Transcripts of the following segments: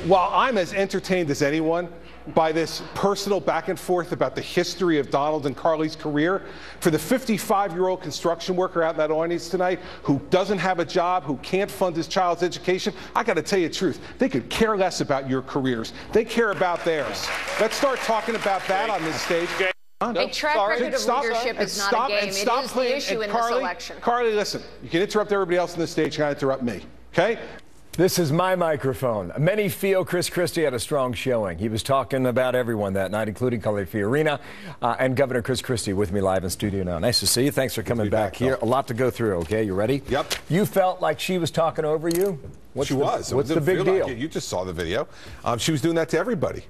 while I'm as entertained as anyone by this personal back and forth about the history of Donald and Carly's career, for the 55-year-old construction worker out in that audience tonight who doesn't have a job, who can't fund his child's education, I got to tell you the truth. They could care less about your careers. They care about theirs. Let's start talking about that on this stage. A track record of leadership is not a game. It is the issue in this election. Carly, listen, you can interrupt everybody else on the stage. You got to interrupt me, okay? This is my microphone. Many feel Chris Christie had a strong showing. He was talking about everyone that night, including Carly Fiorina and Governor Chris Christie with me live in studio now. Nice to see you. Thanks for coming back here. A lot to go through, okay? You ready? Yep. You felt like she was talking over you? What's the big deal? You just saw the video. She was doing that to everybody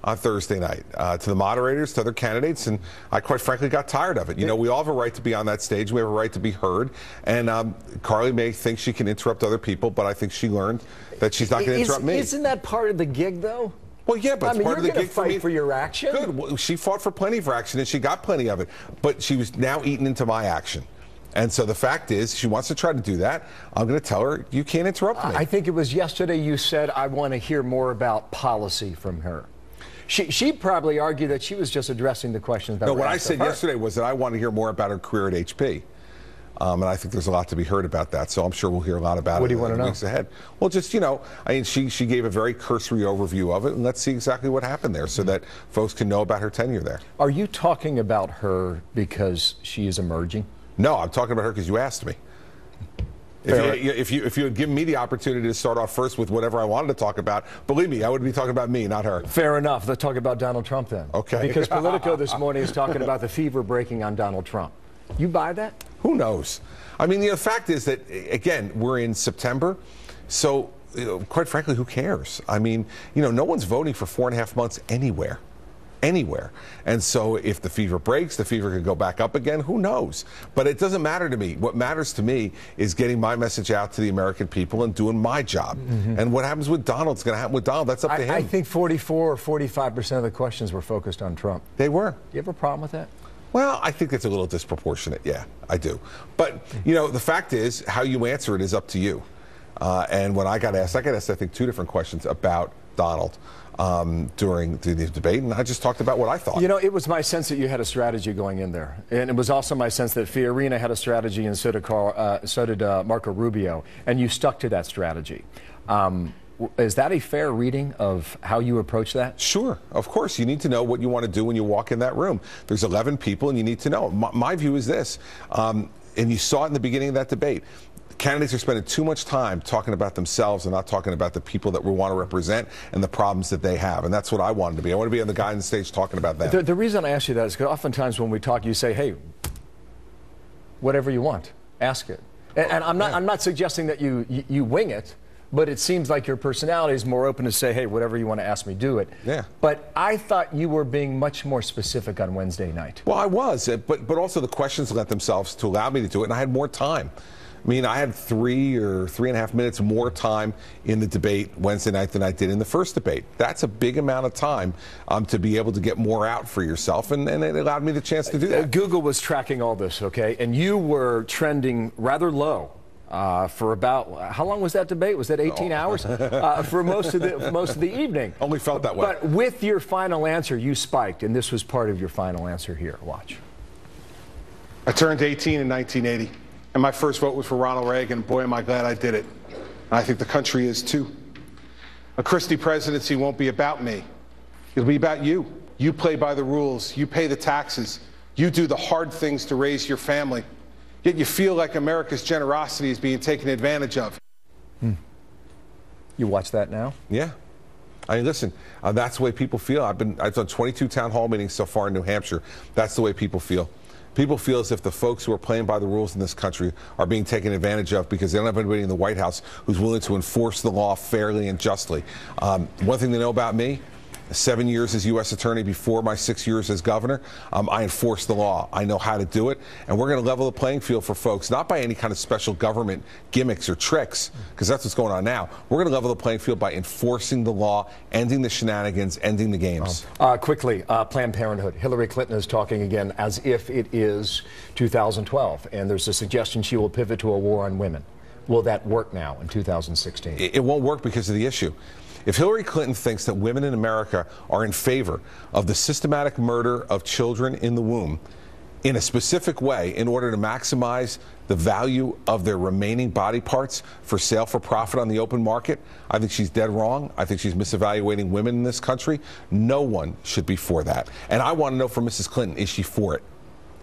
on Thursday night, to the moderators, to other candidates, and I quite frankly got tired of it. You know, we all have a right to be on that stage. We have a right to be heard, and Carly may think she can interrupt other people, but I think she learned that she's not going to interrupt me. Isn't that part of the gig, though? Well, yeah, but it's part of the gig for me. For your action? Good. Well, she fought for plenty of action, and she got plenty of it, but she was now eating into my action. And so the fact is, she wants to try to do that. I'm going to tell her, you can't interrupt me. I think it was yesterday you said, I want to hear more about policy from her. She probably argued that she was just addressing the questions that were asked of her. No, what I said yesterday was that I want to hear more about her career at HP. And I think there's a lot to be heard about that, so I'm sure we'll hear a lot about it. What do you want to know? Weeks ahead. Well, just, you know, I mean, she gave a very cursory overview of it, and let's see exactly what happened there so that folks can know about her tenure there. Are you talking about her because she is emerging? No, I'm talking about her because you asked me. If you had given me the opportunity to start off first with whatever I wanted to talk about, believe me, I would be talking about me, not her. Fair enough. Let's talk about Donald Trump then. Okay. Because Politico this morning is talking about the fever breaking on Donald Trump. You buy that? Who knows? I mean, the fact is that, again, we're in September, so quite frankly, who cares? I mean, you know, no one's voting for 4.5 months anywhere. And so if the fever breaks, the fever could go back up again, who knows? But it doesn't matter to me. What matters to me is getting my message out to the American people and doing my job. And what happens with Donald is going to happen with Donald. That's up to him. I think 44 or 45% of the questions were focused on Trump. They were. Do you have a problem with that? Well, I think it's a little disproportionate. Yeah, I do. But, you know, the fact is, how you answer it is up to you. And when I got asked, I think 2 different questions about Donald during the debate, and I just talked about what I thought. You know, it was my sense that you had a strategy going in there, and it was also my sense that Fiorina had a strategy, and so did Marco Rubio, and you stuck to that strategy. Is that a fair reading of how you approach that? Sure, of course. You need to know what you want to do when you walk in that room. There's 11 people, and you need to know. My view is this, and you saw it in the beginning of that debate. Candidates are spending too much time talking about themselves and not talking about the people that we want to represent and the problems that they have. And that's what I wanted to be. I want to be on the guy on the stage talking about that. The reason I ask you that is because oftentimes when we talk, you say, hey, whatever you want, ask it. And I'm not suggesting that you wing it, but it seems like your personality is more open to say, hey, whatever you want to ask me, do it. Yeah. But I thought you were being much more specific on Wednesday night. Well, I was, but also the questions lent themselves to allow me to do it, and I had more time. I mean, I had 3 or 3.5 minutes more time in the debate Wednesday night than I did in the first debate. That's a big amount of time to be able to get more out for yourself, and it allowed me the chance to do that. Google was tracking all this, okay, and you were trending rather low for about, how long was that debate? Was that 18 hours? For most of the evening. Only felt that way. But with your final answer, you spiked, and this was part of your final answer here. Watch. I turned 18 in 1980. And my first vote was for Ronald Reagan. Boy, am I glad I did it. And I think the country is too. A Christie presidency won't be about me. It'll be about you. You play by the rules. You pay the taxes. You do the hard things to raise your family. Yet you feel like America's generosity is being taken advantage of. You watch that now? Yeah. I mean, listen, that's the way people feel. I've done 22 town hall meetings so far in New Hampshire. That's the way people feel. People feel as if the folks who are playing by the rules in this country are being taken advantage of because they don't have anybody in the White House who's willing to enforce the law fairly and justly. One thing they know about me, 7 years as U.S. Attorney before my 6 years as governor, I enforce the law. I know how to do it, and we're going to level the playing field for folks, not by any kind of special government gimmicks or tricks, because that's what's going on now. We're going to level the playing field by enforcing the law, ending the shenanigans, ending the games. Quickly, Planned Parenthood. Hillary Clinton is talking again as if it is 2012, and there's a suggestion she will pivot to a war on women. will that work now in 2016? It won't work because of the issue. If Hillary Clinton thinks that women in America are in favor of the systematic murder of children in the womb in a specific way in order to maximize the value of their remaining body parts for sale for profit on the open market, I think she's dead wrong. I think she's misevaluating women in this country. No one should be for that. And I want to know from Mrs. Clinton, is she for it?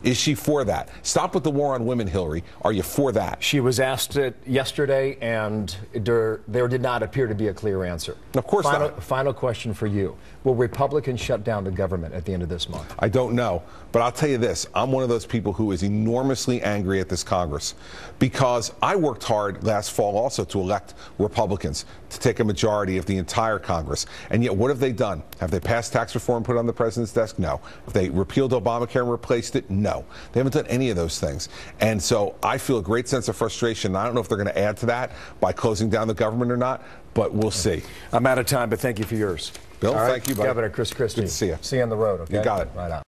Is she for that? Stop with the war on women, Hillary. Are you for that? She was asked it yesterday, and there did not appear to be a clear answer. Of course not. Final question for you. Will Republicans shut down the government at the end of this month? I don't know. But I'll tell you this. I'm one of those people who is enormously angry at this Congress because I worked hard last fall also to elect Republicans to take a majority of the entire Congress. And yet what have they done? Have they passed tax reform and put it on the president's desk? No. Have they repealed Obamacare and replaced it? No. They haven't done any of those things. And so I feel a great sense of frustration. I don't know if they're going to add to that by closing down the government or not, but we'll see. I'm out of time, but thank you for yours. Bill, thank you, buddy. Governor Chris Christie. Good to see you. See you on the road, okay? You got it. Right out.